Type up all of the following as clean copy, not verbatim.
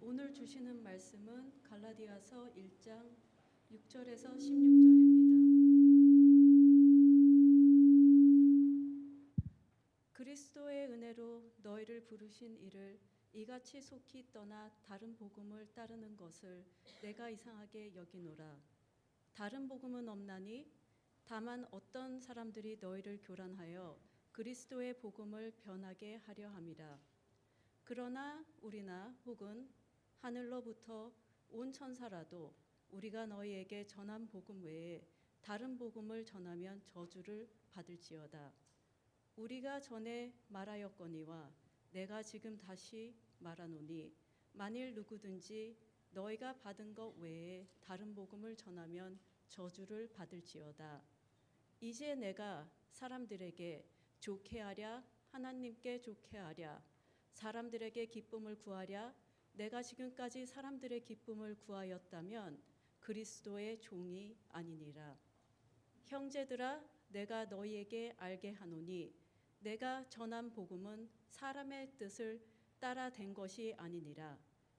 오늘 주시는 말씀은 갈라디아서 1장 6절에서 16절입니다. 그리스도의 은혜로 너희를 부르신 이를 이같이 속히 떠나 다른 복음을 따르는 것을 내가 이상하게 여기노라. 다른 복음은 없나니 다만 어떤 사람들이 너희를 교란하여 그리스도의 복음을 변하게 하려 함이라. 그러나 우리나 혹은 하늘로부터 온 천사라도 우리가 너희에게 전한 복음 외에 다른 복음을 전하면 저주를 받을지어다. 우리가 전에 말하였거니와 내가 지금 다시 말하노니 만일 누구든지 너희가 받은 것 외에 다른 복음을 전하면 저주를 받을지어다. 이제 내가 사람들에게 좋게 하랴 하나님께 좋게 하랴 사람들에게 기쁨을 구하랴 내가 지금까지 사람들의 기쁨을 구하였다면 그리스도의 종이 아니니라. 형제들아 내가 너희에게 알게 하노니 내가 전한 복음은 사람의 뜻을 따라 된 것이 아니니라.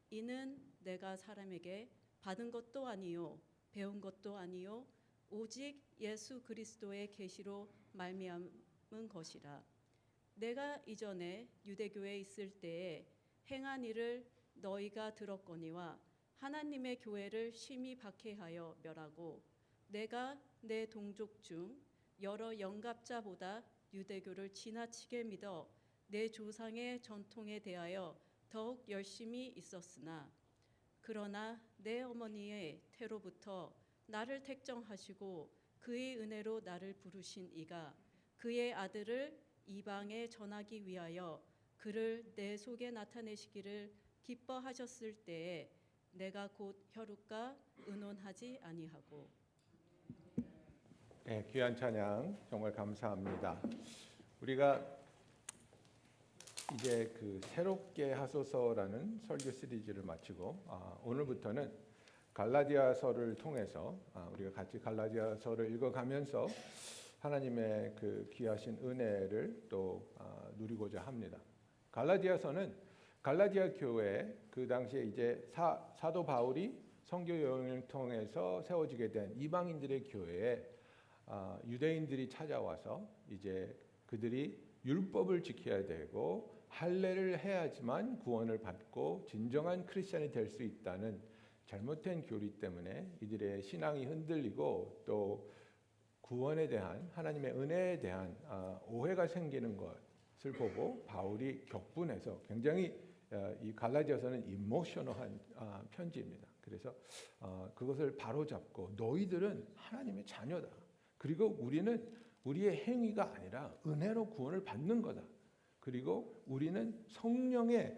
이는 내가 사람에게 받은 것도 아니요 배운 것도 아니요 오직 예수 그리스도의 계시로 말미암은 것이라. 내가 이전에 유대교에 있을 때에 행한 일을 너희가 들었거니와 하나님의 교회를 심히 박해하여 멸하고 내가 내 동족 중 여러 영갑자보다 유대교를 지나치게 믿어 내 조상의 전통에 대하여 더욱 열심히 있었으나 그러나 내 어머니의 태로부터 나를 택정하시고 그의 은혜로 나를 부르신 이가 그의 아들을 이방에 전하기 위하여 그를 내 속에 나타내시기를 기뻐하셨을 때에 내가 곧 혈육과 의논하지 아니하고. 네, 귀한 찬양 정말 감사합니다. 우리가 이제 그 새롭게 하소서라는 설교 시리즈를 마치고 오늘부터는 갈라디아서를 통해서 우리가 같이 갈라디아서를 읽어가면서 하나님의 그 귀하신 은혜를 또 누리고자 합니다. 갈라디아서는 갈라디아 교회 그 당시에 이제 사도 바울이 선교 여행을 통해서 세워지게 된 이방인들의 교회에 유대인들이 찾아와서 이제 그들이 율법을 지켜야 되고 할례를 해야지만 구원을 받고 진정한 크리스천이 될 수 있다는 잘못된 교리 때문에 이들의 신앙이 흔들리고 또 구원에 대한 하나님의 은혜에 대한 오해가 생기는 것을 보고 바울이 격분해서 굉장히 이 갈라디아서는 이모셔널한 편지입니다. 그래서 그것을 바로잡고 너희들은 하나님의 자녀다. 그리고 우리는 우리의 행위가 아니라 은혜로 구원을 받는 거다. 그리고 우리는 성령의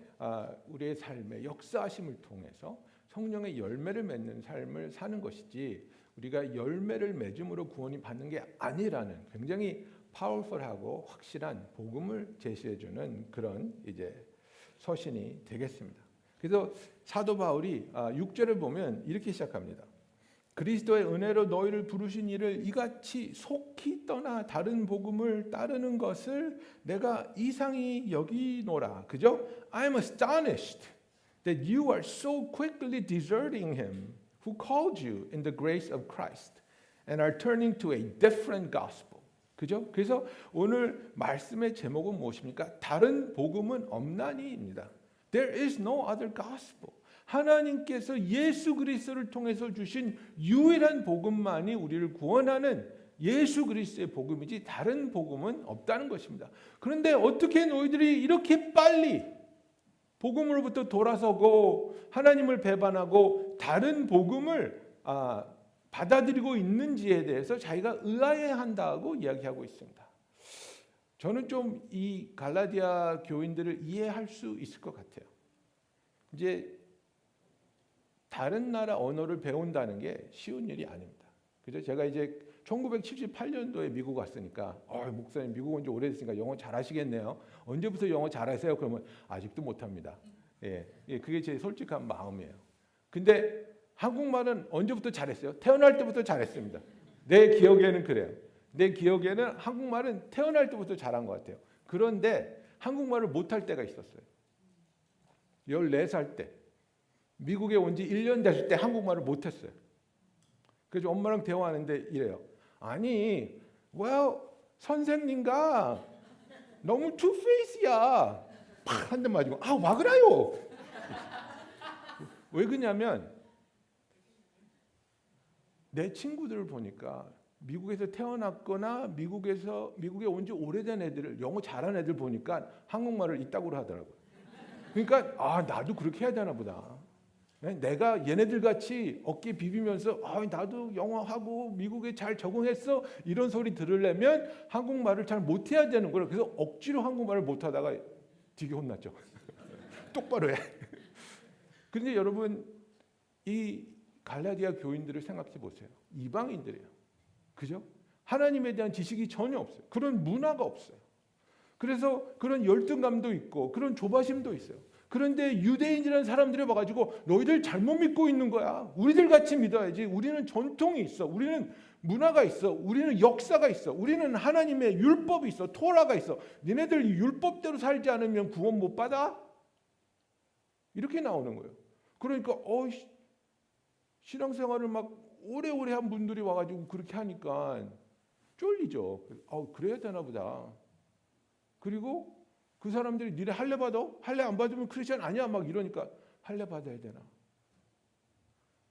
우리의 삶의 역사하심을 통해서 성령의 열매를 맺는 삶을 사는 것이지 우리가 열매를 맺음으로 구원이 받는 게 아니라는 굉장히 파워풀하고 확실한 복음을 제시해 주는 그런 이제 서신이 되겠습니다. 그래서 사도 바울이 6절을 보면 이렇게 시작합니다. 그리스도의 은혜로 너희를 부르신 이를 이같이 속히 떠나 다른 복음을 따르는 것을 내가 이상히 여기노라. 그죠? I am astonished that you are so quickly deserting him who called you in the grace of Christ and are turning to a different gospel. 그죠? 그래서 오늘 말씀의 제목은 무엇입니까? 다른 복음은 없나니입니다. There is no other gospel. 하나님께서 예수 그리스도를 통해서 주신 유일한 복음만이 우리를 구원하는 예수 그리스도의 복음이지 다른 복음은 없다는 것입니다. 그런데 어떻게 너희들이 이렇게 빨리 복음으로부터 돌아서고 하나님을 배반하고 다른 복음을 받아들이고 있는지에 대해서 자기가 의아해한다고 이야기하고 있습니다. 저는 좀 이 갈라디아 교인들을 이해할 수 있을 것 같아요. 이제 다른 나라 언어를 배운다는 게 쉬운 일이 아닙니다. 그죠? 제가 이제 1978년도에 미국 왔으니까 목사님 미국 온 지 오래됐으니까 영어 잘하시겠네요. 언제부터 영어 잘하세요? 그러면 아직도 못합니다. 예, 그게 제 솔직한 마음이에요. 근데 한국말은 언제부터 잘했어요? 태어날 때부터 잘했습니다. 내 기억에는 그래요. 내 기억에는 한국말은 태어날 때부터 잘한 것 같아요. 그런데 한국말을 못할 때가 있었어요. 14살 때. 미국에 온 지 1년 됐을 때 한국말을 못했어요. 그래서 엄마랑 대화하는데 이래요. 아니, 선생님과 너무 투페이스야. 팍 한 대 맞고 와 그래요. 왜 그러냐면 내 친구들을 보니까 미국에서 태어났거나 미국에 온 지 오래된 애들을 영어 잘하는 애들 보니까 한국말을 이따구로 하더라고요. 그러니까 나도 그렇게 해야 되나 보다. 내가 얘네들 같이 어깨 비비면서 나도 영어하고 미국에 잘 적응했어 이런 소리 들으려면 한국말을 잘 못해야 되는 거예요. 그래서 억지로 한국말을 못하다가 되게 혼났죠. 똑바로 해. 그런데 여러분 이 갈라디아 교인들을 생각해 보세요. 이방인들이에요. 그죠? 하나님에 대한 지식이 전혀 없어요. 그런 문화가 없어요. 그래서 그런 열등감도 있고 그런 조바심도 있어요. 그런데 유대인이라는 사람들이 와가지고 너희들 잘못 믿고 있는 거야. 우리들 같이 믿어야지. 우리는 전통이 있어. 우리는 문화가 있어. 우리는 역사가 있어. 우리는 하나님의 율법이 있어. 토라가 있어. 니네들 율법대로 살지 않으면 구원 못 받아? 이렇게 나오는 거예요. 그러니까 신앙생활을 막 오래오래 한 분들이 와가지고 그렇게 하니까 쫄리죠. 그래야 되나 보다. 그리고 그 사람들이 니네 할례 받아? 할례 안 받으면 크리스천 아니야? 막 이러니까 할례 받아야 되나?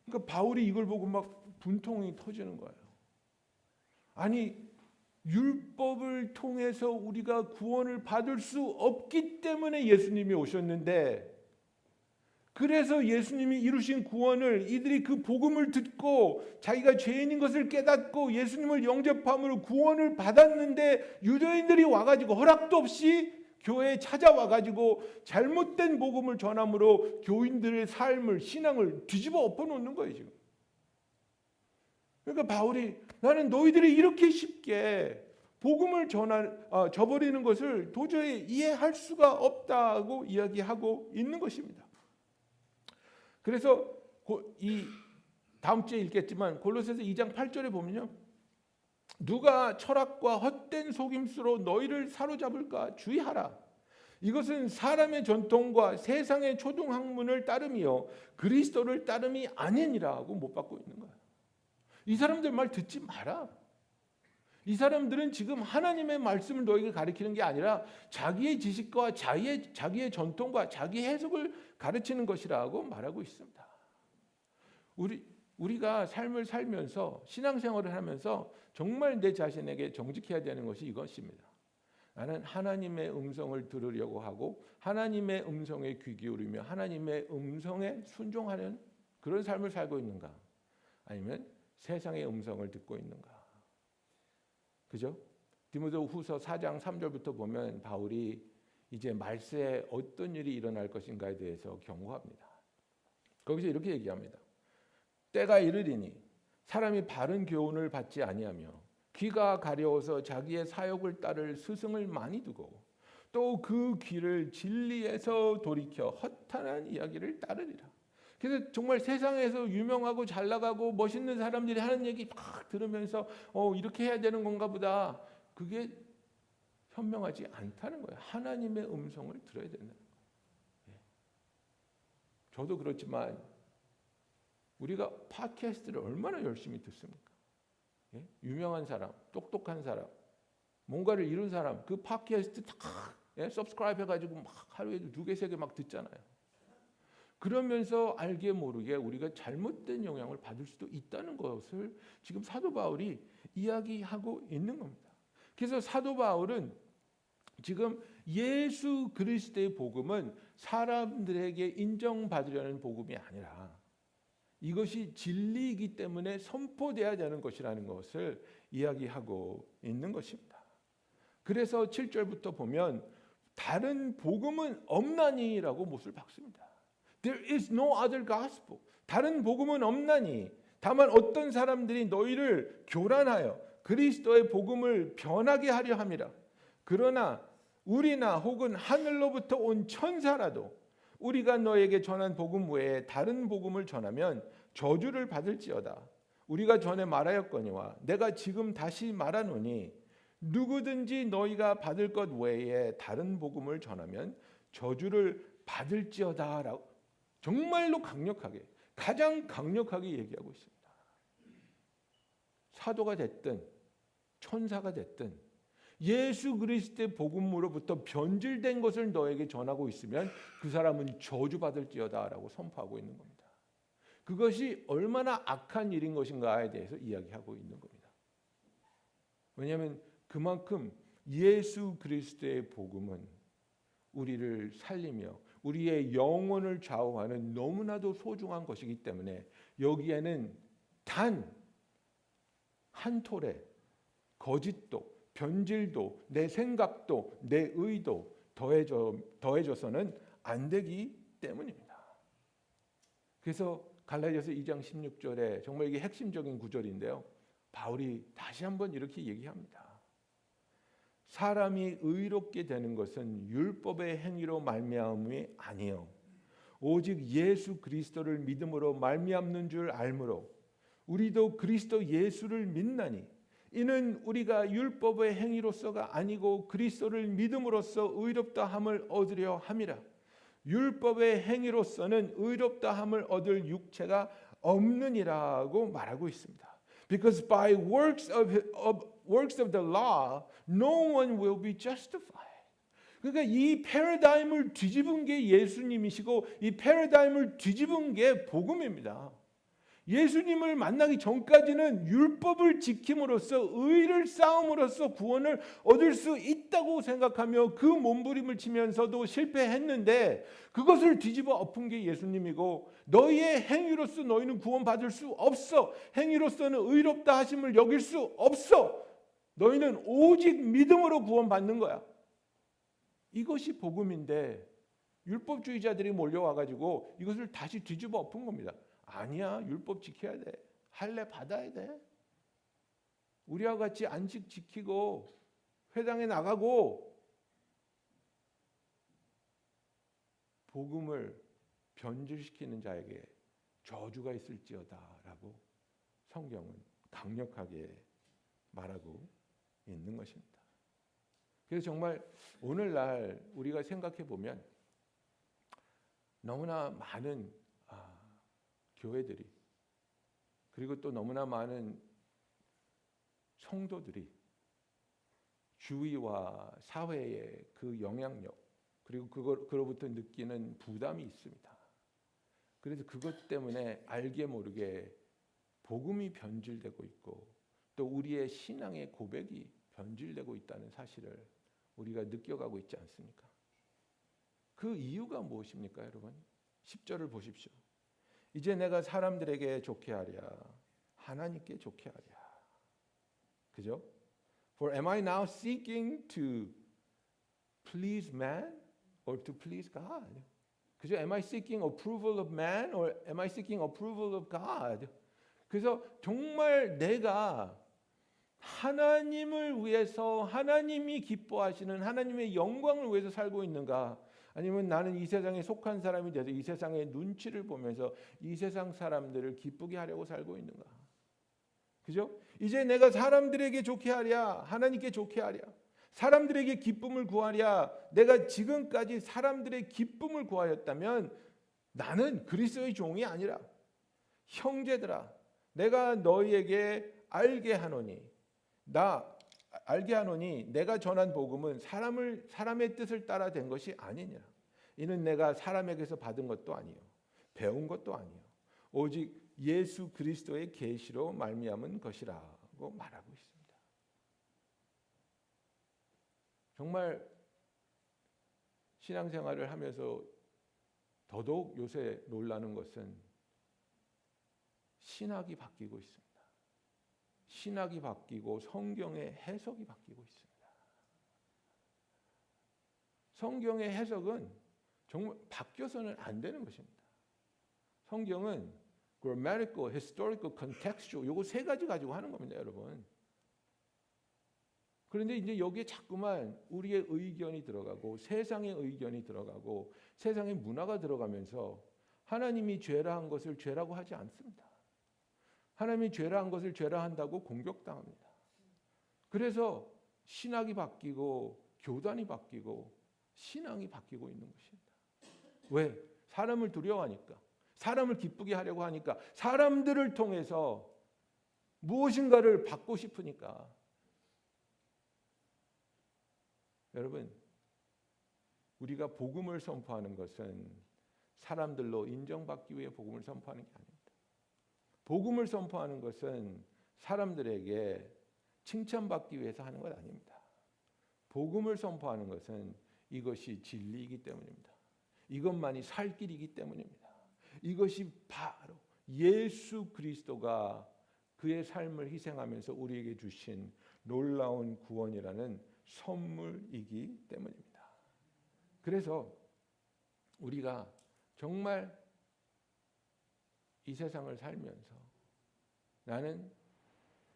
그러니까 바울이 이걸 보고 막 분통이 터지는 거예요. 아니 율법을 통해서 우리가 구원을 받을 수 없기 때문에 예수님이 오셨는데 그래서 예수님이 이루신 구원을 이들이 그 복음을 듣고 자기가 죄인인 것을 깨닫고 예수님을 영접함으로 구원을 받았는데 유대인들이 와가지고 허락도 없이 교회에 찾아와가지고 잘못된 복음을 전함으로 교인들의 삶을 신앙을 뒤집어 엎어놓는 거예요 지금. 그러니까 바울이 나는 너희들이 이렇게 쉽게 복음을 저버리는 것을 도저히 이해할 수가 없다고 이야기하고 있는 것입니다. 그래서 이 다음 주에 읽겠지만 골로새서 2장 8절에 보면요. 누가 철학과 헛된 속임수로 너희를 사로잡을까 주의하라. 이것은 사람의 전통과 세상의 초등학문을 따름이요 그리스도를 따름이 아니니라고 못 받고 있는 거야. 이 사람들 말 듣지 마라. 이 사람들은 지금 하나님의 말씀을 너에게 가르치는 게 아니라 자기의 지식과 자기의 전통과 자기 해석을 가르치는 것이라고 말하고 있습니다. 우리가 삶을 살면서 신앙생활을 하면서 정말 내 자신에게 정직해야 되는 것이 이것입니다. 나는 하나님의 음성을 들으려고 하고 하나님의 음성에 귀 기울이며 하나님의 음성에 순종하는 그런 삶을 살고 있는가? 아니면 세상의 음성을 듣고 있는가? 그죠? 디모데후서 4장 3절부터 보면 바울이 이제 말세에 어떤 일이 일어날 것인가에 대해서 경고합니다. 거기서 이렇게 얘기합니다. 때가 이르리니 사람이 바른 교훈을 받지 아니하며 귀가 가려워서 자기의 사욕을 따를 스승을 많이 두고 또 그 귀를 진리에서 돌이켜 허탄한 이야기를 따르리라. 그래서 정말 세상에서 유명하고 잘 나가고 멋있는 사람들이 하는 얘기 막 들으면서 이렇게 해야 되는 건가 보다. 그게 현명하지 않다는 거예요. 하나님의 음성을 들어야 된다는 거예요. 저도 그렇지만 우리가 팟캐스트를 얼마나 열심히 듣습니까? 유명한 사람, 똑똑한 사람, 뭔가를 이룬 사람 그 팟캐스트 다 서브스크라이브 해가지고 막 하루에도 2개, 3개 막 듣잖아요. 그러면서 알게 모르게 우리가 잘못된 영향을 받을 수도 있다는 것을 지금 사도 바울이 이야기하고 있는 겁니다. 그래서 사도 바울은 지금 예수 그리스도의 복음은 사람들에게 인정받으려는 복음이 아니라 이것이 진리이기 때문에 선포돼야 되는 것이라는 것을 이야기하고 있는 것입니다. 그래서 7절부터 보면 다른 복음은 없나니라고 못을 박습니다. There is no other gospel. 다른 복음은 없나니 다만 어떤 사람들이 너희를 교란하여 그리스도의 복음을 변하게 하려 함이라. 그러나 우리나 혹은 하늘로부터 온 천사라도 우리가 너에게 전한 복음 외에 다른 복음을 전하면 저주를 받을지어다. 우리가 전에 말하였거니와 내가 지금 다시 말하노니 누구든지 너희가 받을 것 외에 다른 복음을 전하면 저주를 받을지어다라고 정말로 강력하게, 가장 강력하게 얘기하고 있습니다. 사도가 됐든 천사가 됐든 예수 그리스도의 복음으로부터 변질된 것을 너에게 전하고 있으면 그 사람은 저주받을지어다라고 선포하고 있는 겁니다. 그것이 얼마나 악한 일인 것인가에 대해서 이야기하고 있는 겁니다. 왜냐하면 그만큼 예수 그리스도의 복음은 우리를 살리며 우리의 영혼을 좌우하는 너무나도 소중한 것이기 때문에 여기에는 단 한 톨에 거짓도 변질도 내 생각도 내 의도 더해져서는 안 되기 때문입니다. 그래서 갈라디아서 2장 16절에 정말 이게 핵심적인 구절인데요. 바울이 다시 한번 이렇게 얘기합니다. 사람이 의롭게 되는 것은 율법의 행위로 말미암음이 아니요 오직 예수 그리스도를 믿음으로 말미암는 줄 알므로 우리도 그리스도 예수를 믿나니 이는 우리가 율법의 행위로서가 아니고 그리스도를 믿음으로써 의롭다 함을 얻으려 함이라. 율법의 행위로서는 의롭다 함을 얻을 육체가 없느니라고 말하고 있습니다. Because by works of the law, no one will be justified. 그러니까 이 패러다임을 뒤집은 게 예수님이시고 이 패러다임을 뒤집은 게 복음입니다. 예수님을 만나기 전까지는 율법을 지킴으로써 의를 쌓음으로써 구원을 얻을 수 있다고 생각하며 그 몸부림을 치면서도 실패했는데 그것을 뒤집어 엎은 게 예수님이고 너희의 행위로서 너희는 구원받을 수 없어. 행위로서는 의롭다 하심을 여길 수 없어. 너희는 오직 믿음으로 구원받는 거야. 이것이 복음인데 율법주의자들이 몰려와가지고 이것을 다시 뒤집어 엎은 겁니다. 아니야, 율법 지켜야 돼. 할례 받아야 돼. 우리와 같이 안식 지키고 회당에 나가고 복음을 변질시키는 자에게 저주가 있을지어다라고 성경은 강력하게 말하고 있는 것입니다. 그래서 정말 오늘날 우리가 생각해 보면 너무나 많은 교회들이 그리고 또 너무나 많은 성도들이 주위와 사회의 그 영향력 그리고 그로부터 느끼는 부담이 있습니다. 그래서 그것 때문에 알게 모르게 복음이 변질되고 있고 또 우리의 신앙의 고백이 변질되고 있다는 사실을 우리가 느껴가고 있지 않습니까? 그 이유가 무엇입니까, 여러분? 10절을 보십시오. 이제 내가 사람들에게 좋게 하랴 하나님께 좋게 하랴. 그죠? For am I now seeking to please man or to please God? 그죠? Am I seeking approval of man or am I seeking approval of God? 그래서 정말 내가 하나님을 위해서 하나님이 기뻐하시는 하나님의 영광을 위해서 살고 있는가? 아니면 나는 이 세상에 속한 사람이 돼서 이 세상의 눈치를 보면서 이 세상 사람들을 기쁘게 하려고 살고 있는가? 그죠? 이제 내가 사람들에게 좋게 하랴, 하나님께 좋게 하랴, 사람들에게 기쁨을 구하랴. 내가 지금까지 사람들의 기쁨을 구하였다면 나는 그리스도의 종이 아니라 형제들아, 내가 너희에게 알게 하노니 내가 전한 복음은 사람의 뜻을 따라 된 것이 아니니라. 이는 내가 사람에게서 받은 것도 아니요 배운 것도 아니요 오직 예수 그리스도의 계시로 말미암은 것이라고 말하고 있습니다. 정말 신앙생활을 하면서 더더욱 요새 놀라는 것은 신학이 바뀌고 있습니다. 신학이 바뀌고 성경의 해석이 바뀌고 있습니다. 성경의 해석은 정말 바뀌어서는 안 되는 것입니다. 성경은 grammatical, historical, contextual 요거 세 가지 가지고 하는 겁니다, 여러분. 그런데 이제 여기에 자꾸만 우리의 의견이 들어가고 세상의 의견이 들어가고 세상의 문화가 들어가면서 하나님이 죄라 한 것을 죄라고 하지 않습니다. 하나님이 죄라 한 것을 죄라 한다고 공격당합니다. 그래서 신학이 바뀌고 교단이 바뀌고 신앙이 바뀌고 있는 것입니다. 왜? 사람을 두려워하니까, 사람을 기쁘게 하려고 하니까, 사람들을 통해서 무엇인가를 받고 싶으니까. 여러분, 우리가 복음을 선포하는 것은 사람들로 인정받기 위해 복음을 선포하는 게 아닙니다. 복음을 선포하는 것은 사람들에게 칭찬받기 위해서 하는 것 아닙니다. 복음을 선포하는 것은 이것이 진리이기 때문입니다. 이것만이 살 길이기 때문입니다. 이것이 바로 예수 그리스도가 그의 삶을 희생하면서 우리에게 주신 놀라운 구원이라는 선물이기 때문입니다. 그래서 우리가 정말 이 세상을 살면서 나는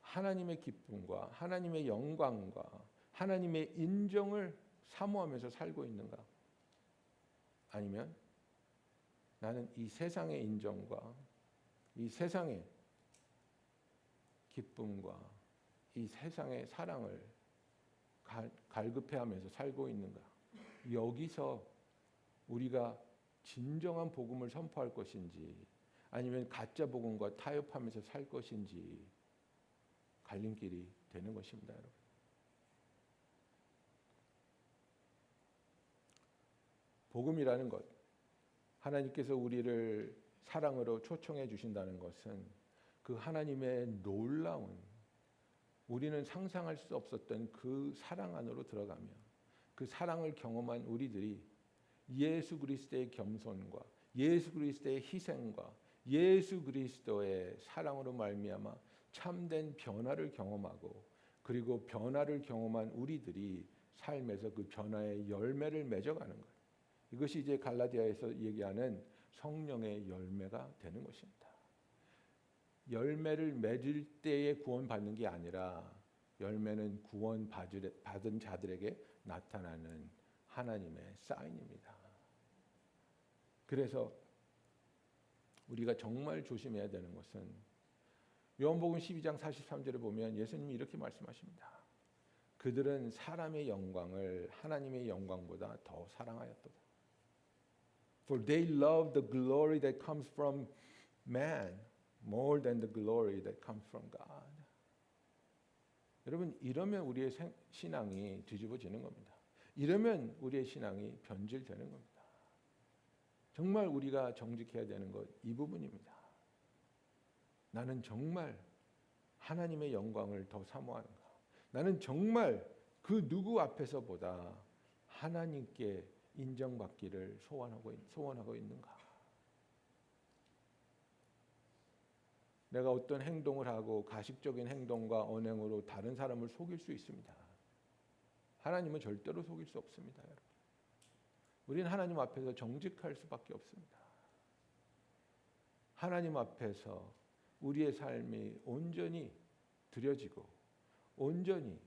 하나님의 기쁨과 하나님의 영광과 하나님의 인정을 사모하면서 살고 있는가? 아니면 나는 이 세상의 인정과 이 세상의 기쁨과 이 세상의 사랑을 갈급해하면서 살고 있는가? 여기서 우리가 진정한 복음을 선포할 것인지 아니면 가짜 복음과 타협하면서 살 것인지 갈림길이 되는 것입니다, 여러분. 복음이라는 것, 하나님께서 우리를 사랑으로 초청해 주신다는 것은 그 하나님의 놀라운, 우리는 상상할 수 없었던 그 사랑 안으로 들어가며 그 사랑을 경험한 우리들이 예수 그리스도의 겸손과 예수 그리스도의 희생과 예수 그리스도의 사랑으로 말미암아 참된 변화를 경험하고, 그리고 변화를 경험한 우리들이 삶에서 그 변화의 열매를 맺어가는 것, 이것이 이제 갈라디아에서 얘기하는 성령의 열매가 되는 것입니다. 열매를 맺을 때에 구원받는 게 아니라 열매는 구원받은 자들에게 나타나는 하나님의 사인입니다. 그래서 우리가 정말 조심해야 되는 것은 요한복음 12장 43절에 보면 예수님이 이렇게 말씀하십니다. 그들은 사람의 영광을 하나님의 영광보다 더 사랑하였도다. For they love the glory that comes from man more than the glory that comes from God. 여러분, 이러면 우리의 신앙이 뒤집어지는 겁니다. 이러면 우리의 신앙이 변질되는 겁니다. 정말 우리가 정직해야 되는 것 이 부분입니다. 나는 정말 하나님의 영광을 더 사모하는가? 나는 정말 그 누구 앞에서보다 하나님께 인정받기를 소원하고 있는가? 내가 어떤 행동을 하고 가식적인 행동과 언행으로 다른 사람을 속일 수 있습니다. 하나님은 절대로 속일 수 없습니다, 여러분. 우리는 하나님 앞에서 정직할 수밖에 없습니다. 하나님 앞에서 우리의 삶이 온전히 드려지고 온전히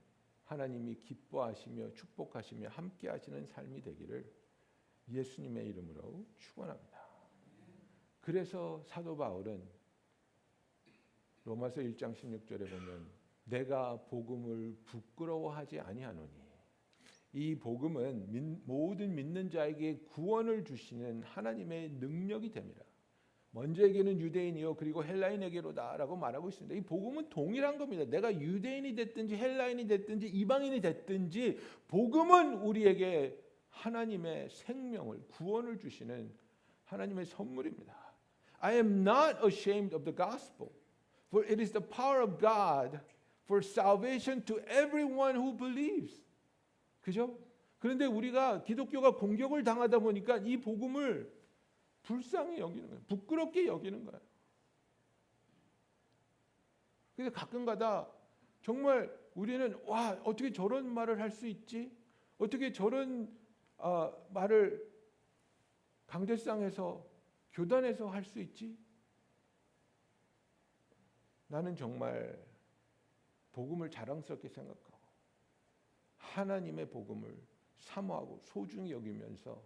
하나님이 기뻐하시며 축복하시며 함께 하시는 삶이 되기를 예수님의 이름으로 축원합니다. 그래서 사도 바울은 로마서 1장 16절에 보면 내가 복음을 부끄러워하지 아니하노니, 이 복음은 모든 믿는 자에게 구원을 주시는 하나님의 능력이 됨이라. 먼저에게는 유대인이요 그리고 헬라인에게로다라고 말하고 있습니다. 이 복음은 동일한 겁니다. 내가 유대인이 됐든지 헬라인이 됐든지 이방인이 됐든지 복음은 우리에게 하나님의 생명을, 구원을 주시는 하나님의 선물입니다. I am not ashamed of the gospel, for it is the power of God for salvation to everyone who believes. 그죠? 그런데 우리가 기독교가 공격을 당하다 보니까 이 복음을 불쌍히 여기는 거예요. 부끄럽게 여기는 거예요. 그래서 가끔가다 정말 우리는 와, 어떻게 저런 말을 할 수 있지? 어떻게 저런 말을 강대상에서 교단에서 할 수 있지? 나는 정말 복음을 자랑스럽게 생각하고 하나님의 복음을 사모하고 소중히 여기면서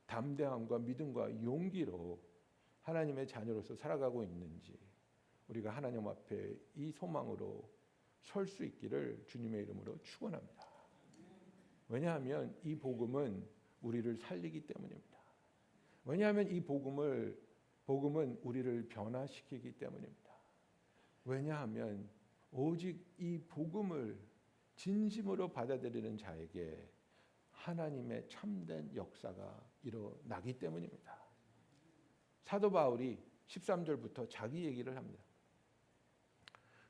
담대함과 믿음과 용기로 하나님의 자녀로서 살아가고 있는지, 우리가 하나님 앞에 이 소망으로 설 수 있기를 주님의 이름으로 축원합니다. 왜냐하면 이 복음은 우리를 살리기 때문입니다. 왜냐하면 이 복음은 우리를 변화시키기 때문입니다. 왜냐하면 오직 이 복음을 진심으로 받아들이는 자에게 하나님의 참된 역사가 일어나기 때문입니다. 사도 바울이 13절부터 자기 얘기를 합니다.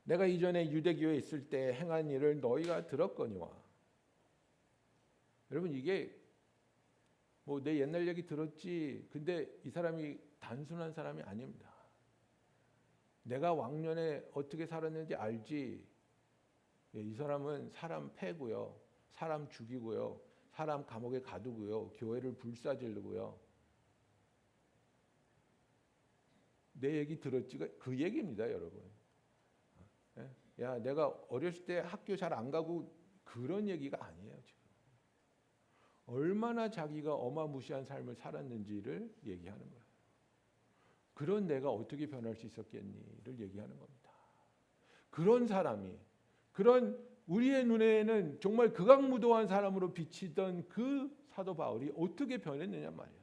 내가 이전에 유대교에 있을 때 행한 일을 너희가 들었거니와. 여러분, 이게 뭐 내 옛날 얘기 들었지, 근데 이 사람이 단순한 사람이 아닙니다. 내가 왕년에 어떻게 살았는지 알지. 이 사람은 사람 패고요, 사람 죽이고요, 사람 감옥에 가두고요, 교회를 불사지르고요. 내 얘기 들었지가 그 얘기입니다, 여러분. 야, 내가 어렸을 때 학교 잘 안 가고 그런 얘기가 아니에요, 지금. 얼마나 자기가 어마무시한 삶을 살았는지를 얘기하는 거예요. 그런 내가 어떻게 변할 수 있었겠니를 얘기하는 겁니다. 그런 사람이, 그런 우리의 눈에는 정말 극악무도한 사람으로 비치던 그 사도 바울이 어떻게 변했느냐 말이야.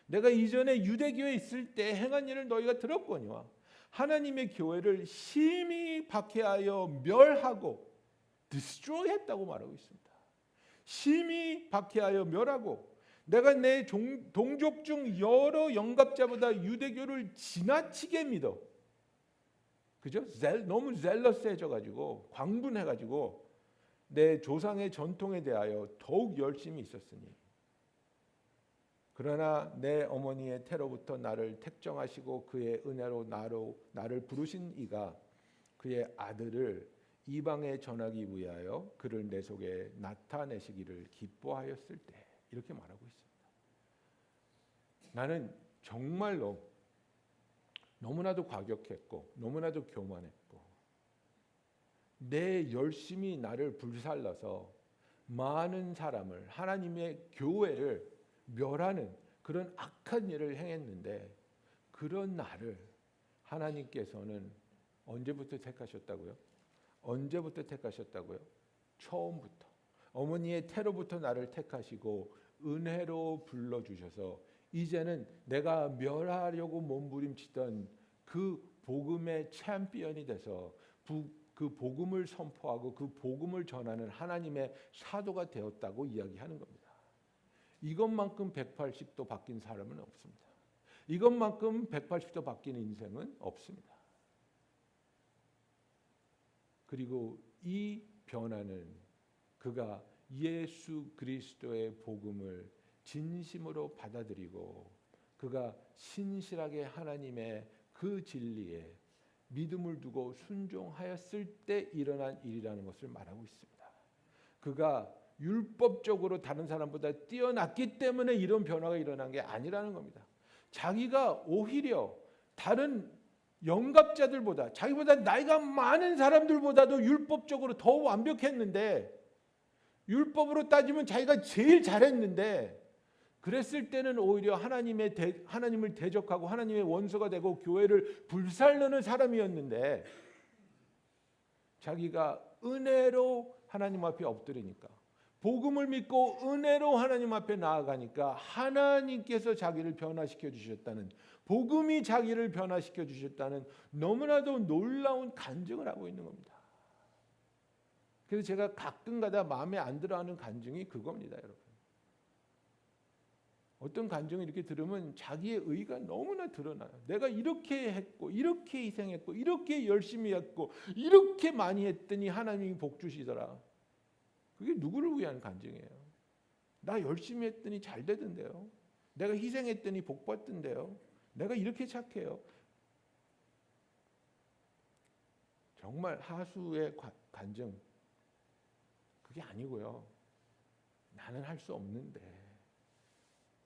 내가 이전에 유대교에 있을 때 행한 일을 너희가 들었거니와 하나님의 교회를 심히 박해하여 멸하고 destroy 했다고 말하고 있습니다. 심히 박해하여 멸하고, 내가 내 동족 중 여러 영갑자보다 유대교를 지나치게 믿어. 그죠? 너무 젤러스해져 가지고, 광분해 가지고 내 조상의 전통에 대하여 더욱 열심히 있었으니, 그러나 내 어머니의 태로부터 나를 택정하시고 그의 은혜로 나를 부르신 이가 그의 아들을 이방에 전하기 위하여 그를 내 속에 나타내시기를 기뻐하였을 때, 이렇게 말하고 있습니다. 나는 정말로 너무나도 과격했고 너무나도 교만했고 내 열심이 나를 불살라서 많은 사람을, 하나님의 교회를 멸하는 그런 악한 일을 행했는데, 그런 나를 하나님께서는 언제부터 택하셨다고요? 언제부터 택하셨다고요? 처음부터. 어머니의 태로부터 나를 택하시고 은혜로 불러주셔서 이제는 내가 멸하려고 몸부림치던 그 복음의 챔피언이 돼서 그 복음을 선포하고 그 복음을 전하는 하나님의 사도가 되었다고 이야기하는 겁니다. 이것만큼 180도 바뀐 사람은 없습니다. 이것만큼 180도 바뀐 인생은 없습니다. 그리고 이 변화는 그가 예수 그리스도의 복음을 진심으로 받아들이고 그가 신실하게 하나님의 그 진리에 믿음을 두고 순종하였을 때 일어난 일이라는 것을 말하고 있습니다. 그가 율법적으로 다른 사람보다 뛰어났기 때문에 이런 변화가 일어난 게 아니라는 겁니다. 자기가 오히려 다른 영갑자들보다, 자기보다 나이가 많은 사람들보다도 율법적으로 더 완벽했는데, 율법으로 따지면 자기가 제일 잘했는데, 그랬을 때는 오히려 하나님을 대적하고 하나님의 원수가 되고 교회를 불살르는 사람이었는데, 자기가 은혜로 하나님 앞에 엎드리니까, 복음을 믿고 은혜로 하나님 앞에 나아가니까 하나님께서 자기를 변화시켜 주셨다는, 복음이 자기를 변화시켜 주셨다는 너무나도 놀라운 간증을 하고 있는 겁니다. 그래서 제가 가끔가다 마음에 안 들어하는 간증이 그겁니다, 여러분. 어떤 간증을 이렇게 들으면 자기의 의가 너무나 드러나요. 내가 이렇게 했고 이렇게 희생했고 이렇게 열심히 했고 이렇게 많이 했더니 하나님이 복 주시더라. 그게 누구를 위한 간증이에요? 나 열심히 했더니 잘 되던데요. 내가 희생했더니 복 받던데요. 내가 이렇게 착해요. 정말 하수의 간증, 그게 아니고요. 나는 할 수 없는데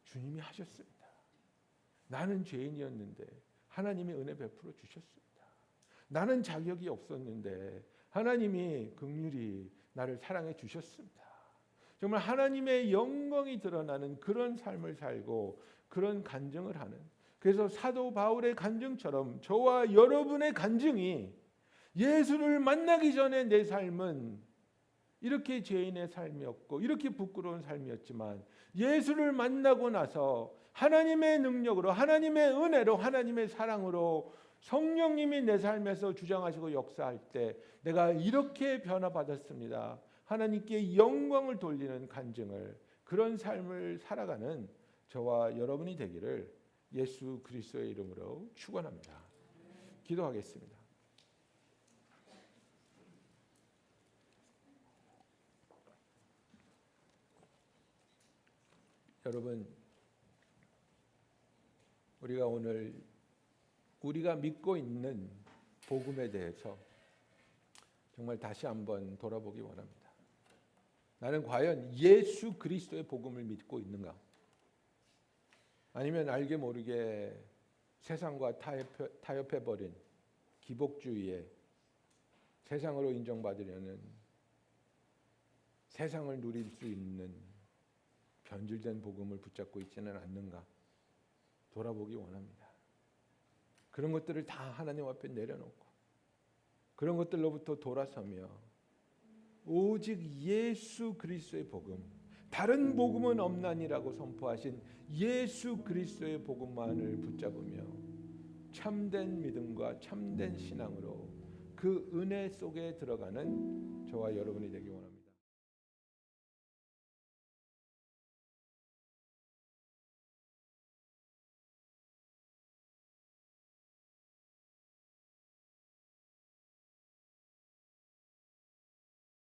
주님이 하셨습니다. 나는 죄인이었는데 하나님이 은혜 베풀어 주셨습니다. 나는 자격이 없었는데 하나님이 긍휼히 나를 사랑해 주셨습니다. 정말 하나님의 영광이 드러나는 그런 삶을 살고 그런 간증을 하는, 그래서 사도 바울의 간증처럼 저와 여러분의 간증이 예수를 만나기 전에 내 삶은 이렇게 죄인의 삶이었고 이렇게 부끄러운 삶이었지만 예수를 만나고 나서 하나님의 능력으로, 하나님의 은혜로, 하나님의 사랑으로 성령님이 내 삶에서 주장하시고 역사할 때 내가 이렇게 변화받았습니다. 하나님께 영광을 돌리는 간증을, 그런 삶을 살아가는 저와 여러분이 되기를 예수 그리스도의 이름으로 축원합니다. 기도하겠습니다. 여러분, 우리가 오늘 우리가 믿고 있는 복음에 대해서 정말 다시 한번 돌아보기 원합니다. 나는 과연 예수 그리스도의 복음을 믿고 있는가? 아니면 알게 모르게 세상과 타협해버린 기복주의에 세상으로 인정받으려는, 세상을 누릴 수 있는 변질된 복음을 붙잡고 있지는 않는가? 돌아보기 원합니다. 그런 것들을 다 하나님 앞에 내려놓고 그런 것들로부터 돌아서며 오직 예수 그리스도의 복음, 다른 복음은 없나니라고 선포하신 예수 그리스도의 복음만을 붙잡으며 참된 믿음과 참된 신앙으로 그 은혜 속에 들어가는 저와 여러분이 되기 원합니다.